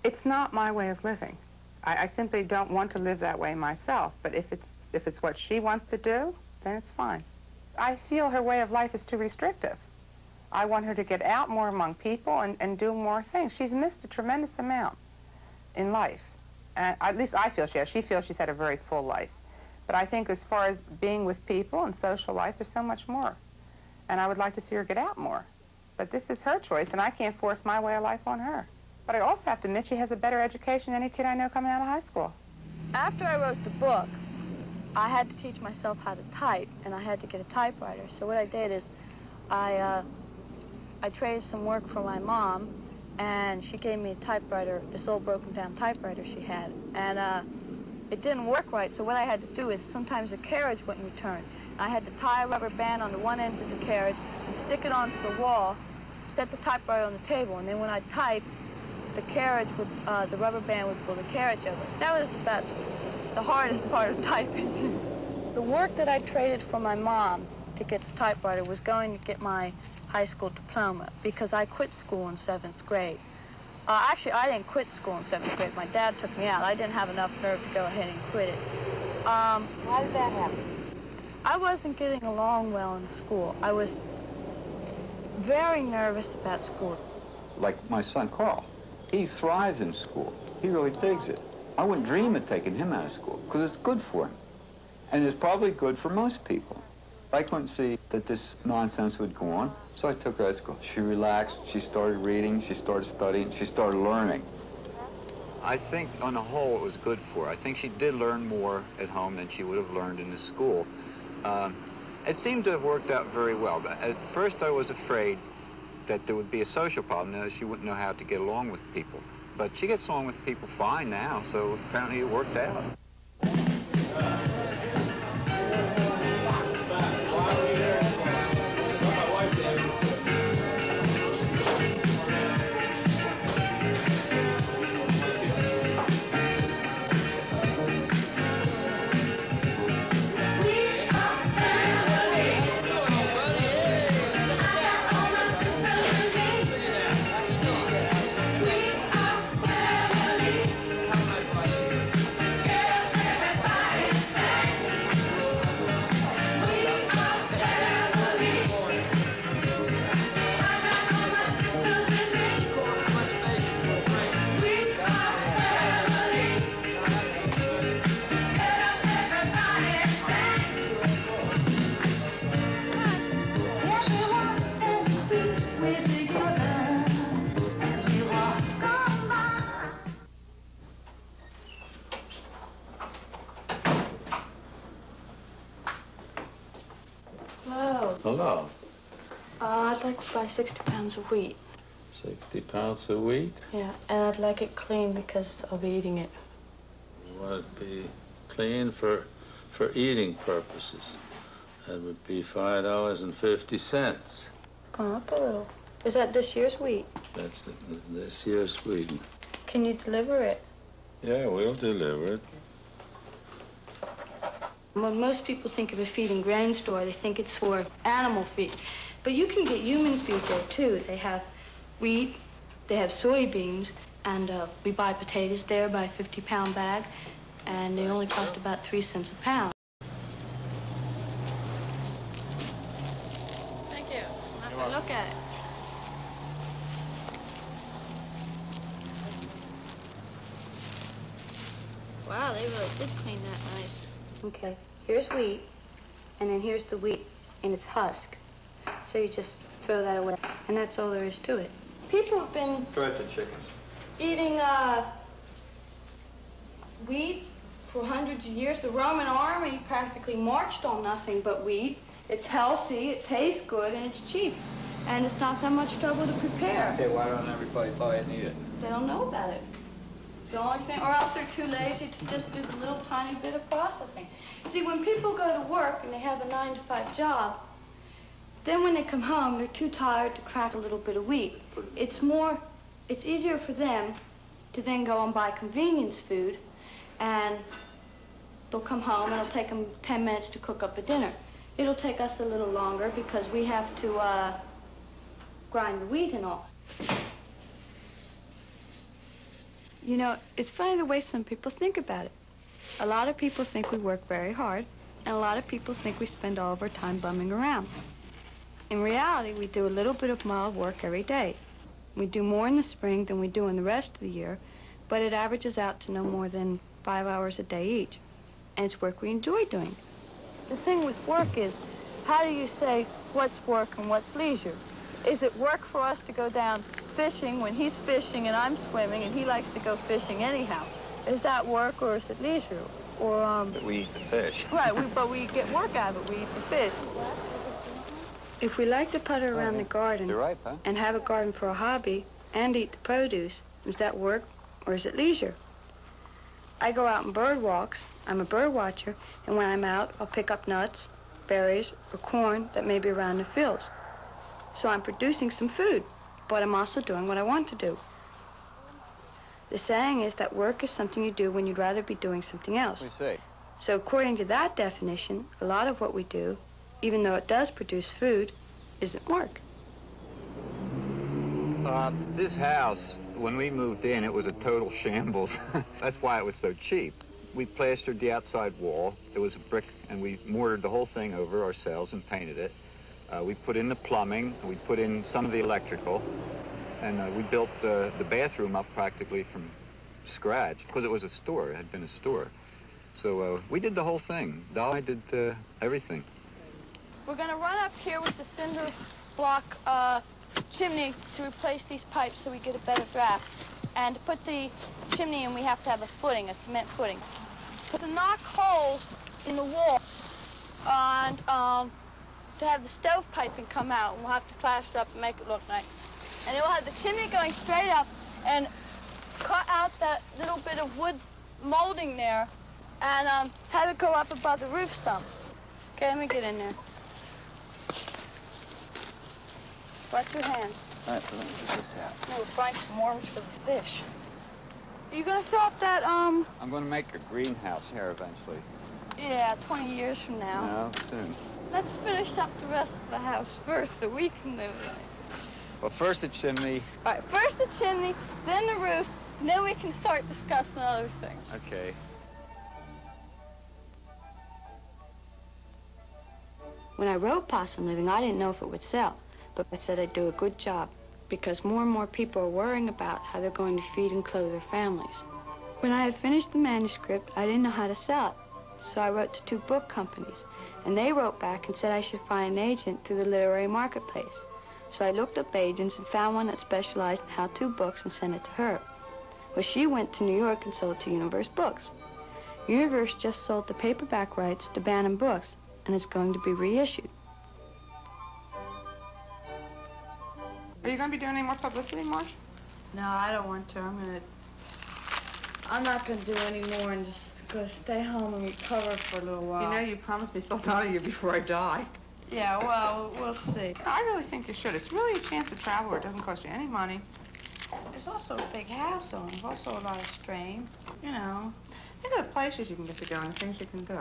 It's not my way of living. I simply don't want to live that way myself, but if it's what she wants to do, then it's fine. I feel her way of life is too restrictive. I want her to get out more among people and do more things. She's missed a tremendous amount in life. And at least I feel she has. She feels she's had a very full life. But I think as far as being with people and social life, there's so much more. And I would like to see her get out more. But this is her choice, and I can't force my way of life on her. But I also have to admit she has a better education than any kid I know coming out of high school. After I wrote the book, I had to teach myself how to type, and I had to get a typewriter. So what I did is I traded some work for my mom, and she gave me a typewriter, this old broken-down typewriter she had. And it didn't work right, so what I had to do is sometimes the carriage wouldn't return. I had to tie a rubber band on the one end of the carriage and stick it onto the wall, set the typewriter on the table, and then when I typed, the carriage would, the rubber band would pull the carriage over. That was about the hardest part of typing. The work that I traded for my mom to get the typewriter was going to get my high school diploma, because I quit school in 7th grade. Actually, I didn't quit school in 7th grade. My dad took me out. I didn't have enough nerve to go ahead and quit it. Why did that happen? I wasn't getting along well in school. I was very nervous about school. Like my son, Carl, he thrives in school. He really digs it. I wouldn't dream of taking him out of school, because it's good for him. And it's probably good for most people. I couldn't see that this nonsense would go on, so I took her out of school. She relaxed, she started reading, she started studying, she started learning. I think, on the whole, it was good for her. I think she did learn more at home than she would have learned in the school. It seemed to have worked out very well. But at first, I was afraid that there would be a social problem, that she wouldn't know how to get along with people. But she gets along with people fine now, so apparently it worked out. Hello. I'd like to buy 60 pounds of wheat. 60 pounds of wheat? Yeah, and I'd like it clean because I'll be eating it. You want it to be clean for eating purposes. That would be $5.50. It's gone up a little. Is that this year's wheat? That's this year's wheat. Can you deliver it? Yeah, we'll deliver it. When most people think of a feed and grain store, they think it's for animal feed. But you can get human feed there, too. They have wheat, they have soybeans, and we buy potatoes there by a 50-pound bag, and they only cost about 3 cents a pound. Thank you. I'll have to look at it. Wow, they really did clean that nice. Okay, here's wheat, and then here's the wheat in its husk. So you just throw that away, and that's all there is to it. People have been eating wheat for hundreds of years. The Roman army practically marched on nothing but wheat. It's healthy, it tastes good, and it's cheap. And it's not that much trouble to prepare. Okay, why don't everybody buy it and eat it? They don't know about it. The only thing, or else they're too lazy to just do the little tiny bit of processing. See, when people go to work and they have a 9-to-5 job, then when they come home, they're too tired to crack a little bit of wheat. It's easier for them to then go and buy convenience food, and they'll come home and it'll take them 10 minutes to cook up a dinner. It'll take us a little longer because we have to grind the wheat and all. You know, it's funny the way some people think about it. A lot of people think we work very hard, and a lot of people think we spend all of our time bumming around. In reality, we do a little bit of mild work every day. We do more in the spring than we do in the rest of the year, but it averages out to no more than 5 hours a day each. And it's work we enjoy doing. The thing with work is, how do you say what's work and what's leisure? Is it work for us to go down fishing when he's fishing and I'm swimming and he likes to go fishing anyhow? Is that work or is it leisure? Or, But we eat the fish. Right, but we get work out of it. We eat the fish. If we like to putter around the garden You're right, huh? and have a garden for a hobby and eat the produce, is that work or is it leisure? I go out on bird walks. I'm a bird watcher, and when I'm out, I'll pick up nuts, berries, or corn that may be around the fields. So I'm producing some food, but I'm also doing what I want to do. The saying is that work is something you do when you'd rather be doing something else. We say. So according to that definition, a lot of what we do, even though it does produce food, isn't work. This house, when we moved in, it was a total shambles. That's why it was so cheap. We plastered the outside wall. It was a brick, and we mortared the whole thing over ourselves and painted it. We put in the plumbing. We put in some of the electrical. And we built the bathroom up practically from scratch because it was a store. It had been a store. So we did the whole thing. Dolly did everything. We're going to run up here with the cinder block chimney to replace these pipes so we get a better draft. And to put the chimney in, we have to have a footing, a cement footing. To knock holes in the wall and to have the stovepiping come out, and we'll have to plaster up and make it look nice. And then we'll have the chimney going straight up and cut out that little bit of wood molding there and have it go up above the roof stump. Okay, let me get in there. Watch your hands. All right, let me get this out. We'll find some worms for the fish. Are you gonna fill up that, I'm going to make a greenhouse here eventually. Yeah, 20 years from now. No, soon. Let's finish up the rest of the house first so we can live in it. Well, first the chimney. All right, first the chimney, then the roof, and then we can start discussing other things. Okay. When I wrote Possum Living, I didn't know if it would sell, but I said I'd do a good job because more and more people are worrying about how they're going to feed and clothe their families. When I had finished the manuscript, I didn't know how to sell it, so I wrote to 2 book companies, and they wrote back and said I should find an agent through the literary marketplace. So I looked up agents and found one that specialized in how-to books and sent it to her. Well, she went to New York and sold it to Universe Books. Universe just sold the paperback rights to Bantam Books, and it's going to be reissued. Are you going to be doing any more publicity, Marge? No, I don't want to. I'm not going to do any more and just going to stay home and recover for a little while. You know, you promised me Phil Donahue before I die. Yeah, well, we'll see. I really think you should. It's really a chance to travel where it doesn't cost you any money. There's also a big hassle, and there's also a lot of strain, you know. Think of the places you can get to go and the things you can do.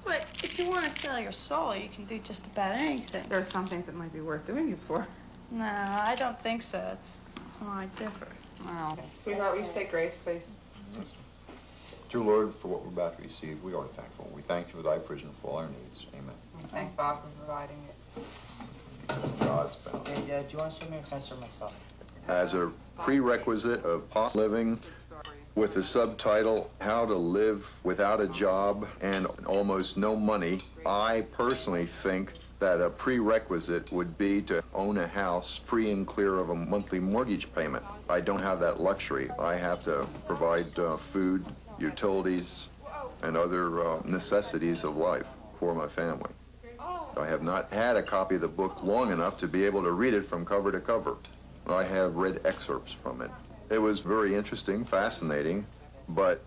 But if you want to sell your soul, you can do just about anything. There are some things that might be worth doing it for. No, I don't think so. It's, well, I differ. Well, sweetheart, will you say grace, please? Yes. Dear Lord, for what we're about to receive, we are thankful. We thank you for thy provision for all our needs. Amen. We thank God for providing it. God's bounty. Hey, do you want to show me if I serve myself? As a prerequisite of Possum Living, with the subtitle, How to Live Without a Job and Almost No Money, I personally think that a prerequisite would be to own a house free and clear of a monthly mortgage payment. I don't have that luxury. I have to provide food, utilities, and other necessities of life for my family. I have not had a copy of the book long enough to be able to read it from cover to cover. I have read excerpts from it. It was very interesting, fascinating, but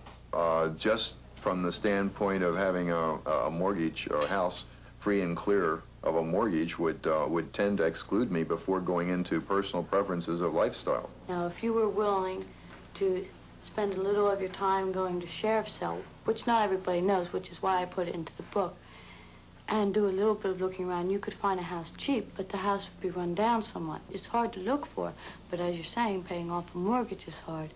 just from the standpoint of having a mortgage or a house free and clear of a mortgage would tend to exclude me before going into personal preferences of lifestyle. Now, if you were willing to spend a little of your time going to sheriff's cell, which not everybody knows, which is why I put it into the book, and do a little bit of looking around, you could find a house cheap, but the house would be run down somewhat. It's hard to look for, but as you're saying, paying off a mortgage is hard.